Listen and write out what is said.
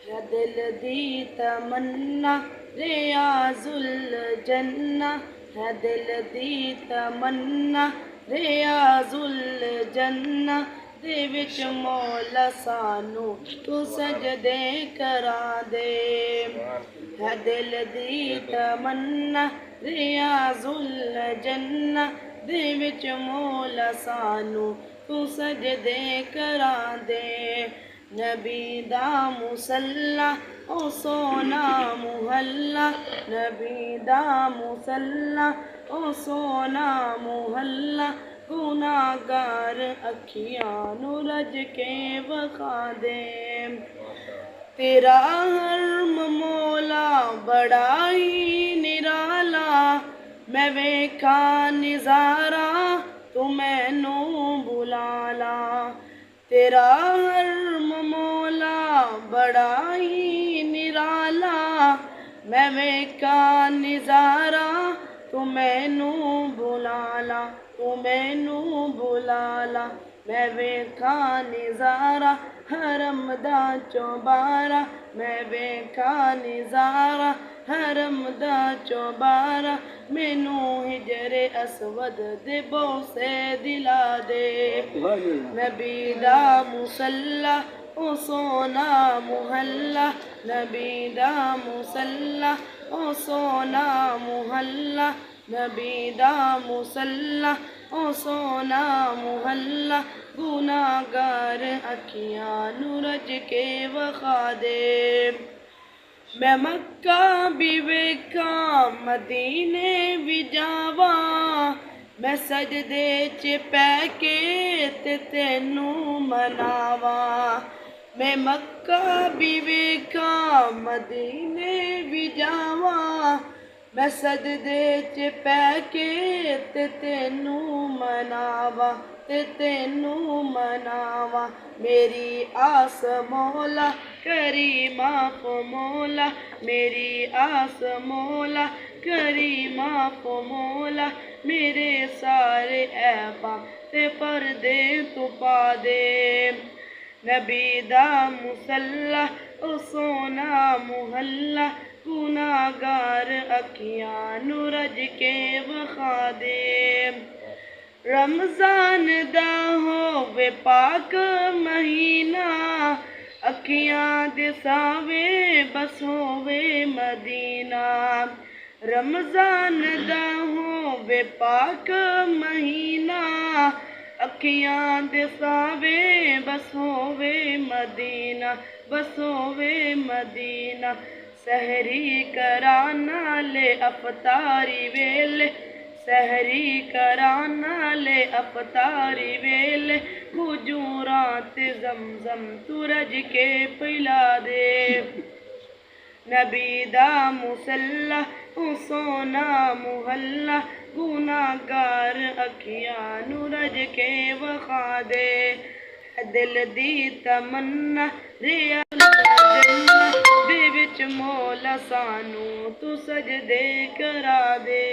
है दिल दी तमन्ना रियाजुल जन्ना, है दिल दी तमन्ना रियाजुल जन्ना, दे विच मौला सानू तू सजदे करा दे। है दिल दी तमन्ना रियाजुल जन्ना, दे विच मौला सानू तू सजदे करा दे। नबी दा मुसल्ला ओ सोना मुहल्ला, नबी दा मुसल्ला ओ सोना मुहल्ला, गुनाहगार अखियां नू रज के वखा दे। तेरा हरम मौला बड़ा ही निराला, मैं वेखा निजारा तू मैनू बुला ला। तेरा हरम मौला बड़ा ही निराला, मैं वेखा निजारा तू मैनू बुला ला, तू मैनू बुला ला। मैं वेखा निजारा हरम दा चौबारा, मैं वेखा निजारा हरम दा चौबारा, मैनू हिजरे असवद दे बोसे दिला दे। नबी दा मुसल्ला ओ सोना मुहल्ला, नबी दा मुसल्ला ओ सोना मुहल्ला, नबी दा मुसल्ला ओ सोना मुहल्ला, गुनाहगार अखियां नू रज के वखा दे। मैं मक्का भी वेखा मदीने भी जावा, मैं सजदे च पै के ते तेनू मनावा। मैं मक्का भी वेखा मदीने भी जावा, मैं सजदे च पै के ते तेनू मनावा, ते तेनू मनावा। मेरी आस मौला करी माफ मौला, मेरी आस मौला करी माफ मौला, मेरे सारे ऐबा ते पर्दे तू पा दे। नबी दा मुसल्ला ओ सोना मुहल्ला, गुनाहगार अखियां नू रज के वखा दे। रमजान दा होवे पाक महीना, अखियां दे सावे बस होवे मदीना। रमजान दा होवे पाक महीना, अखियां दे सावे बस होवे मदीना, बस होवे मदीना। सहरी कराना ले अफतारी वेले, सहरी कराना ले अफतारी वेले, खुजूरात ज़मज़म तू रज के पिला दे। नबी दा मुसल्ला ओ सोना मुहल्ला, गुनाहगार अखियां नू रज के वखा दे। दिल दी तमन्ना रियाजुल जन्ना, दे विच मौला सानू तू सजदे करा दे।